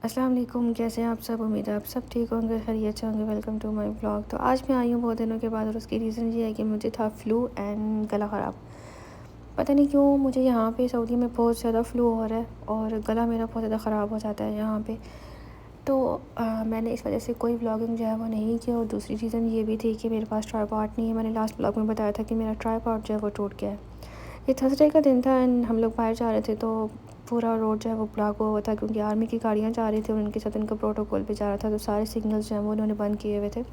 अस्सलाम वालेकुम, कैसे हैं आप सब। उम्मीद है आप सब ठीक होंगे, खैरियत से होंगे। Welcome to my blog. तो आज मैं आई हूँ बहुत दिनों के बाद और उसकी रीज़न ये है कि मुझे था फ़्लू एंड गला ख़राब। पता नहीं क्यों मुझे यहाँ पे सऊदी में बहुत ज़्यादा फ़्लू हो रहा है और गला मेरा बहुत ज़्यादा ख़राब हो जाता है यहाँ पे। तो मैंने इस वजह से कोई व्लॉगिंग जो है वो नहीं की और दूसरी रीज़न ये भी थी कि मेरे पास ट्राइपॉड नहीं है। मैंने लास्ट ब्लॉग में बताया था कि मेरा ट्राइपॉड जो है वो टूट गया है। ये थर्सडे का दिन था एंड हम लोग बाहर जा रहे थे तो पूरा रोड जो है वो ब्लॉक हुआ था क्योंकि आर्मी की गाड़ियाँ जा रही थी और उनके साथ उनका प्रोटोकॉल भी जा रहा था। तो सारे सिग्नल्स जो हैं वो उन्होंने बंद किए हुए थे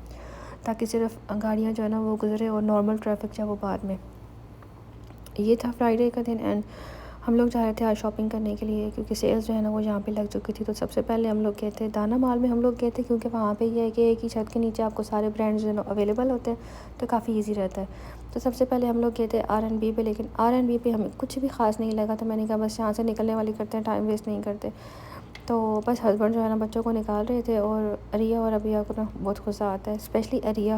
ताकि सिर्फ गाड़ियाँ जो है ना वो गुजरे और नॉर्मल ट्रैफिक जो है वो बाद में। ये था फ्राइडे का दिन एंड हम लोग जा रहे थे आज शॉपिंग करने के लिए क्योंकि सेल्स जो है ना वो यहाँ पे लग चुकी थी। तो सबसे पहले हम लोग गए थे दाना माल में। हम लोग गए थे क्योंकि वहाँ पे ये है कि एक ही छत के नीचे आपको सारे ब्रांड्स जो है ना अवेलेबल होते हैं, तो काफ़ी इजी रहता है। तो सबसे पहले हम लोग गए थे R&B पे, लेकिन R&B पे हमें कुछ भी ख़ास नहीं लगा। तो मैंने कहा बस यहाँ से निकलने वाली करते हैं, टाइम वेस्ट नहीं करते। तो बस हस्बैंड जो है ना बच्चों को निकाल रहे थे और अरिया और अबिया को ना बहुत गुस्सा आता है, स्पेशली अरिया।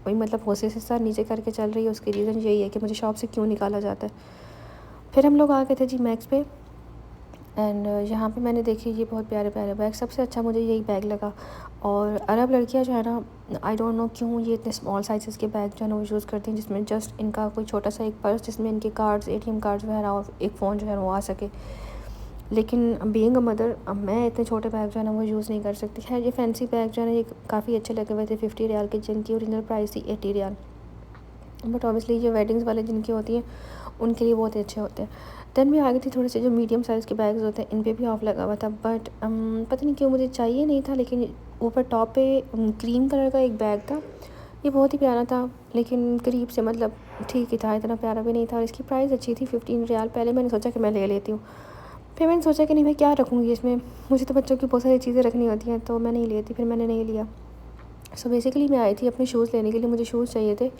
वही मतलब गुस्से से सर नीचे करके चल रही है। उसकी रीज़न यही है कि मुझे शॉप से क्यों निकाला जाता है। फिर हम लोग आ गए थे जी मैक्स पे एंड यहाँ पे मैंने देखी ये बहुत प्यारे प्यारे बैग। सबसे अच्छा मुझे यही बैग लगा। और अरब लड़कियाँ जो है ना, आई डोंट नो क्यों ये इतने स्मॉल साइज़ के बैग जो है ना वो यूज़ करती हैं, जिसमें जस्ट इनका कोई छोटा सा एक पर्स जिसमें इनके कार्ड्स, ATM कार्ड्स वगैरह और एक फ़ोन जो है वो आ सके। लेकिन बीइंग अ मदर मैं इतने छोटे बैग जो है ना वो यूज़ नहीं कर सकती। खैर ये फैंसी बैग जो है ना ये काफ़ी अच्छे लगे हुए थे 50 रियाल के, जिनकी ओरिजिनल प्राइस थी 80 रियाल। बट ऑब्वियसली ये वेडिंग्स वाले जिनकी होती हैं उनके लिए बहुत ही अच्छे होते हैं। देन भी आ गई थी थोड़े से जो मीडियम साइज़ के बैग्स होते हैं, इन पे भी ऑफ लगा हुआ था। बट पता नहीं क्यों मुझे चाहिए नहीं था। लेकिन ऊपर टॉप पे क्रीम कलर का एक बैग था, ये बहुत ही प्यारा था। लेकिन करीब से मतलब ठीक ही था, इतना प्यारा भी नहीं था और इसकी प्राइस अच्छी थी 15 रियाल। पहले मैंने सोचा कि मैं ले लेती हूँ, फिर मैंने सोचा कि नहीं मैं क्या रखूँगी इसमें, मुझे तो बच्चों की बहुत सारी चीज़ें रखनी होती हैं, तो मैं नहीं लेती। फिर मैंने नहीं लिया। सो बेसिकली मैं आई थी अपने शूज़ लेने के लिए, मुझे शूज़ चाहिए थे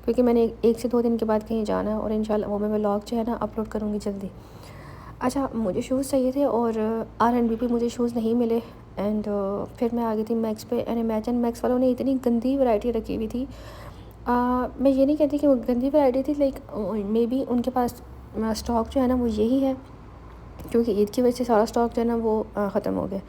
क्योंकि मैंने 1 से 2 दिन के बाद कहीं जाना है और इंशाल्लाह वो मैं व्लॉग जो है ना अपलोड करूँगी जल्दी। अच्छा, मुझे शूज़ चाहिए थे और R&B पे मुझे शूज़ नहीं मिले एंड फिर मैं आ गई थी मैक्स पे एंड इमेजिन मैक्स वालों ने इतनी गंदी वैरायटी रखी हुई थी। मैं ये नहीं कहती कि वो गंदी वैरायटी थी, लाइक मे बी उनके पास स्टॉक जो है ना वो यही है क्योंकि ईद की वजह से सारा स्टॉक जो है ना वो ख़त्म हो गया।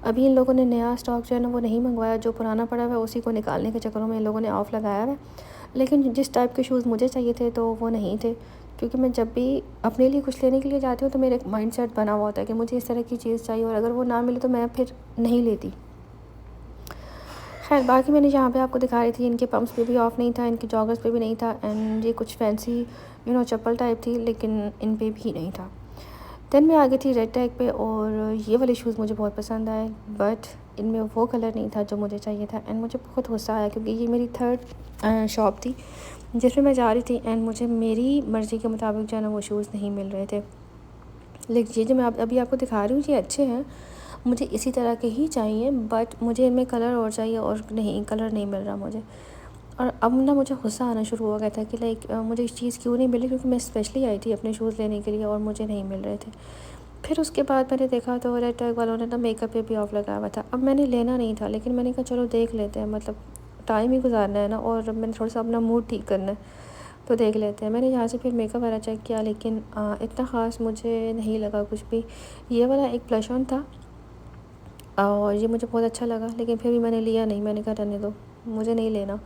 अभी इन लोगों ने नया स्टॉक जो है ना वो नहीं मंगवाया, जो पुराना पड़ा हुआ है उसी को निकालने के चक्करों में इन लोगों ने ऑफ़ लगाया हुआ है। लेकिन जिस टाइप के शूज़ मुझे चाहिए थे तो वो नहीं थे, क्योंकि मैं जब भी अपने लिए कुछ लेने के लिए जाती हूँ तो मेरा एक माइंडसेट बना हुआ होता है कि मुझे इस तरह की चीज़ चाहिए और अगर वो ना मिले तो मैं फिर नहीं लेती। खैर बाकी मैंने जहाँ पे आपको दिखा रही थी इनके पम्प्स पे भी ऑफ़ नहीं था, इनके जॉगर्स पे भी नहीं था एंड ये कुछ फैंसी चप्पल टाइप थी, लेकिन इन पे भी नहीं था। देन मैं आ गई थी रेड टैग पे और ये वाले शूज़ मुझे बहुत पसंद आए, बट इनमें वो कलर नहीं था जो मुझे चाहिए था एंड मुझे बहुत गुस्सा आया क्योंकि ये मेरी थर्ड शॉप थी जिसमें मैं जा रही थी एंड मुझे मेरी मर्ज़ी के मुताबिक जो है ना वो शूज़ नहीं मिल रहे थे। लेकिन ये जो मैं अभी आपको दिखा रही हूँ ये अच्छे हैं, मुझे इसी तरह के ही चाहिए, बट मुझे इनमें कलर और चाहिए और नहीं, कलर नहीं मिल रहा मुझे। और अब ना मुझे गुस्सा आना शुरू हो गया था कि लाइक मुझे इस चीज़ क्यों नहीं मिली, क्योंकि मैं स्पेशली आई थी अपने शूज़ लेने के लिए और मुझे नहीं मिल रहे थे। फिर उसके बाद मैंने देखा तो रेड टैग वालों ने ना मेकअप पे भी ऑफ लगाया हुआ था। अब मैंने लेना नहीं था लेकिन मैंने कहा चलो देख लेते हैं, मतलब टाइम ही गुजारना है ना और मैंने थोड़ा सा अपना मूड ठीक करना है तो देख लेते हैं। मैंने यहाँ से फिर मेकअप वाला चेक किया लेकिन इतना ख़ास मुझे नहीं लगा कुछ भी। ये वाला एक ब्लश ऑन था और ये मुझे बहुत अच्छा लगा, लेकिन फिर भी मैंने लिया नहीं, मैंने कहा रहने दो, मुझे नहीं लेना।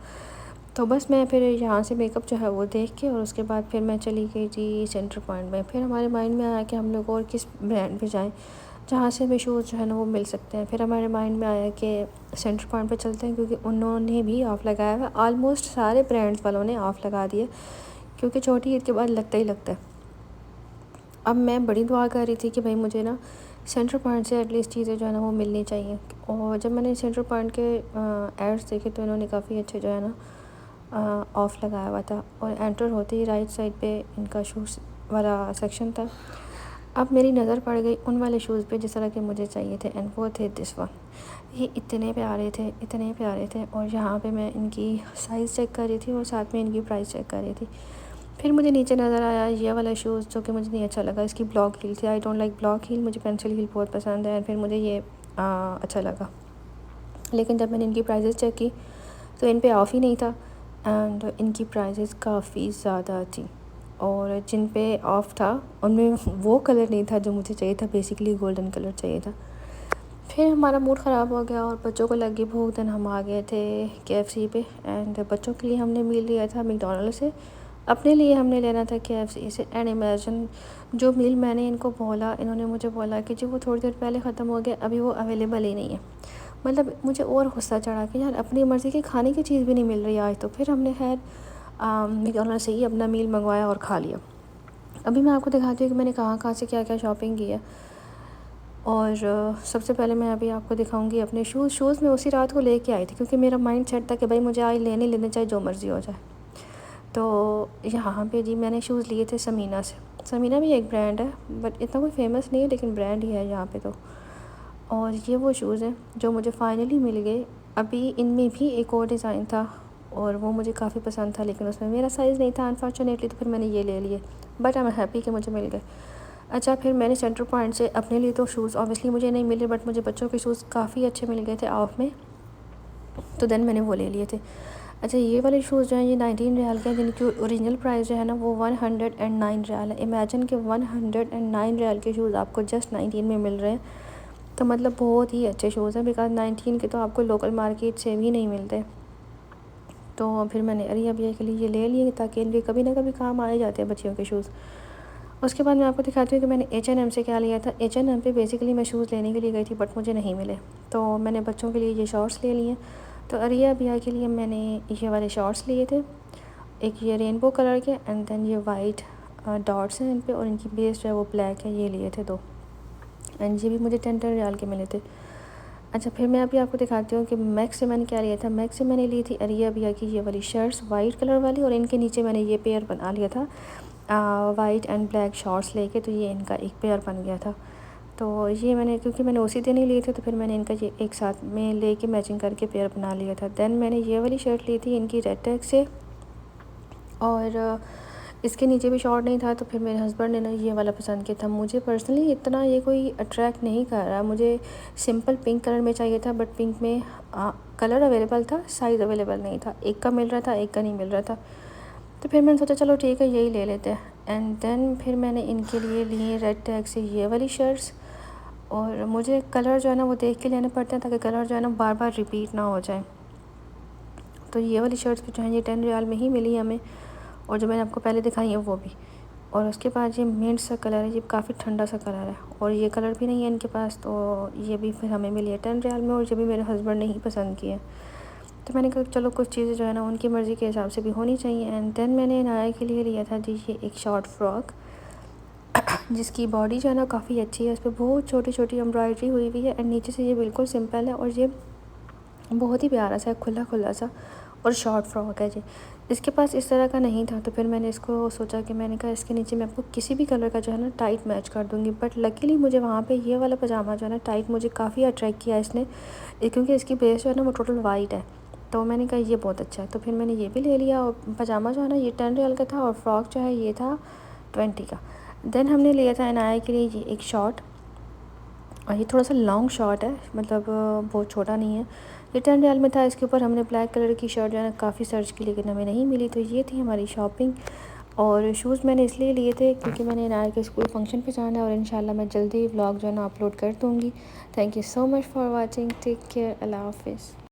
तो बस मैं फिर यहाँ से मेकअप जो है वो देख के और उसके बाद फिर मैं चली गई थी सेंटर पॉइंट में। फिर हमारे माइंड में आया कि हम लोग और किस ब्रांड पे जाएं जहाँ से हमें शूज़ जो है ना वो मिल सकते हैं। फिर हमारे माइंड में आया कि सेंटर पॉइंट पे चलते हैं क्योंकि उन्होंने भी ऑफ़ लगाया हुआ है। ऑलमोस्ट सारे ब्रांड्स वालों ने ऑफ़ लगा दिए क्योंकि छोटी ईद के बाद लगता ही लगता है। अब मैं बड़ी दुआ कर रही थी कि भाई मुझे ना सेंटर पॉइंट से एटलीस्ट चीज़ें जो है ना वो मिलनी चाहिए। और जब मैंने सेंटर पॉइंट के एड्स देखे तो इन्होंने काफ़ी अच्छे जो है ना ऑफ़ लगाया हुआ था और एंटर होते ही राइट साइड पे इनका शूज़ वाला सेक्शन था। अब मेरी नज़र पड़ गई उन वाले शूज़ पे जिस तरह के मुझे चाहिए थे एंड वो थे दिस वन। ये इतने प्यारे थे, इतने प्यारे थे और यहाँ पे मैं इनकी साइज़ चेक कर रही थी और साथ में इनकी प्राइस चेक कर रही थी। फिर मुझे नीचे नज़र आया ये वाला शूज़ जो कि मुझे नहीं अच्छा लगा, इसकी ब्लॉक हील थी। I don't like block heal, मुझे पेंसिल हील बहुत पसंद है। फिर मुझे ये अच्छा लगा, लेकिन जब मैंने इनकी प्राइसेस चेक की तो इन पे ऑफ़ ही नहीं था एंड इनकी प्राइसेस काफ़ी ज़्यादा थी और जिन पे ऑफ़ था उनमें वो कलर नहीं था जो मुझे चाहिए था, बेसिकली गोल्डन कलर चाहिए था। फिर हमारा मूड ख़राब हो गया और बच्चों को लगी भूख। देन हम आ गए थे केएफसी पे एंड बच्चों के लिए हमने मील लिया था मैकडॉनल्ड से, अपने लिए हमने लेना था केएफसी से। एंड इमेजिन जो मील मैंने इनको बोला, इन्होंने मुझे बोला कि जो वो थोड़ी देर पहले ख़त्म हो गया, अभी वो अवेलेबल ही नहीं है। मतलब मुझे और गुस्सा चढ़ा कि यार अपनी मर्ज़ी की खाने की चीज़ भी नहीं मिल रही आज तो। फिर हमने खैर मैकडॉनल्ड से ही अपना मील मंगवाया और खा लिया। अभी मैं आपको दिखाती हूँ कि मैंने कहाँ कहाँ से क्या क्या शॉपिंग की है। और सबसे पहले मैं अभी आपको दिखाऊंगी अपने शूज़ मैं उसी रात को लेके आई थी, क्योंकि मेरा माइंड सेट था कि भाई मुझे आज लेने चाहे जो मर्ज़ी हो जाए। तो यहाँ पे जी मैंने शूज़ लिए थे समीना से। समीना भी एक ब्रांड है बट इतना कोई फेमस नहीं है, लेकिन ब्रांड ही है यहाँ पे तो। और ये वो शूज़ हैं जो मुझे फ़ाइनली मिल गए। अभी इनमें भी एक और डिज़ाइन था और वो मुझे काफ़ी पसंद था, लेकिन उसमें मेरा साइज़ नहीं था अनफॉर्चुनेटली, तो फिर मैंने ये ले लिए। बट आई एम हैप्पी कि मुझे मिल गए। अच्छा, फिर मैंने सेंटर पॉइंट से अपने लिए तो शूज़ ऑब्वियसली मुझे नहीं मिले, बट मुझे बच्चों के शूज़ काफ़ी अच्छे मिल गए थे ऑफ में, तो देन मैंने वो ले लिए थे। अच्छा, ये वाले शूज़ जो हैं ये 19 रियाल के हैं, जिनकी ओरिजिनल प्राइस जो है ना वो 109 रियाल है। इमेजिन कि 109 रियाल के शूज़ आपको जस्ट 19 में मिल रहे हैं, तो मतलब बहुत ही अच्छे शूज़ हैं। बिकॉज 19 के तो आपको लोकल मार्केट से भी नहीं मिलते। तो फिर मैंने अरिया भैया के लिए ये ले लिए ताकि इनके कभी ना कभी काम आए जाते हैं बच्चियों के शूज़। उसके बाद मैं आपको दिखाती हूँ कि मैंने H&M से क्या लिया था। H&M पे बेसिकली मैं शूज़ लेने के लिए गई थी बट मुझे नहीं मिले, तो मैंने बच्चों के लिए ये शॉर्ट्स ले लिए। तो अरिया भैया के लिए मैंने ये वाले शॉर्ट्स लिए थे, एक ये रेनबो कलर के एंड देन ये वाइट डॉट्स हैं इन पे और इनकी बेस जो है वो ब्लैक है, ये लिए थे दो। एंड ये भी मुझे 10 रियाल के मिले थे। अच्छा, फिर मैं अभी आपको दिखाती हूँ कि मैक्स से मैंने क्या लिया था। मैक्स से मैंने ली थी अरिया भैया की ये वाली शर्ट्स वाइट कलर वाली, और इनके नीचे मैंने ये पेयर बना लिया था वाइट एंड ब्लैक शॉर्ट्स लेके, तो ये इनका एक पेयर बन गया था। तो ये मैंने क्योंकि मैंने उसी दिन ही लिए थे, तो फिर मैंने इनका ये एक साथ में लेके मैचिंग करके पेयर बना लिया था। देन मैंने ये वाली शर्ट ली थी इनकी रेड टैग से, और इसके नीचे भी शॉर्ट नहीं था, तो फिर मेरे हस्बैंड ने ना ये वाला पसंद किया था। मुझे पर्सनली इतना ये कोई अट्रैक्ट नहीं कर रहा, मुझे सिंपल पिंक कलर में चाहिए था, बट पिंक में कलर अवेलेबल था, साइज़ अवेलेबल नहीं था। एक का मिल रहा था, एक का नहीं मिल रहा था, तो फिर मैंने सोचा चलो ठीक है यही ले लेते हैं। एंड देन फिर मैंने इनके लिए लिए रेड टैग से ये वाली शर्ट्स, और मुझे कलर जो है ना वो देख के लेने पड़ते हैं ताकि कलर जो है ना बार बार रिपीट ना हो जाए। तो ये वाली शर्ट्स भी जो हैं ये 10 रियाल में ही मिली हमें, और जो मैंने आपको पहले दिखाई है वो भी। और उसके बाद ये मिंट सा कलर है, ये काफ़ी ठंडा सा कलर है, और ये कलर भी नहीं है इनके पास, तो ये भी फिर हमें मिली है 10 रियाल में, और ये भी मेरे हस्बैंड ने ही पसंद की है। तो मैंने कहा चलो कुछ चीज़ें जो है ना उनकी मर्ज़ी के हिसाब से भी होनी चाहिए। एंड देन मैंने नाया के लिए लिया था जी ये एक शॉर्ट फ्रॉक, जिसकी बॉडी जो है ना काफ़ी अच्छी है, उस पर बहुत छोटी छोटी एम्ब्रॉयडरी हुई हुई है, एंड नीचे से ये बिल्कुल सिंपल है, और ये बहुत ही प्यारा सा खुला खुला सा और शॉर्ट फ्रॉक है जी। इसके पास इस तरह का नहीं था, तो फिर मैंने इसको सोचा कि मैंने कहा इसके नीचे मैं आपको किसी भी कलर का जो है ना टाइट मैच कर दूँगी। बट लकीली मुझे वहाँ पे ये वाला पजामा जो है ना टाइट मुझे काफ़ी अट्रैक्ट किया इसने, क्योंकि इसकी बेस जो है ना वो टोटल वाइट है, तो मैंने कहा ये बहुत अच्छा है, तो फिर मैंने ये भी ले लिया। और पजामा जो है ना ये 10 रियाल का था, और फ्रॉक जो है ये था 20 का। देन हमने लिया था अनाया के लिए ये एक शॉर्ट, और ये थोड़ा सा लॉन्ग शॉर्ट है, मतलब बहुत छोटा नहीं है। ये 10 रियाल में था। इसके ऊपर हमने ब्लैक कलर की शर्ट जो है ना काफ़ी सर्च की, लेकिन हमें नहीं मिली। तो ये थी हमारी शॉपिंग। और शूज़ मैंने इसलिए लिए थे क्योंकि मैंने इनाया के स्कूल फंक्शन पे जाना है, और इंशाल्लाह मैं जल्दी ही व्लॉग जो है ना अपलोड कर दूँगी। Thank you so much for watching, take care, अल्लाह हाफिज़।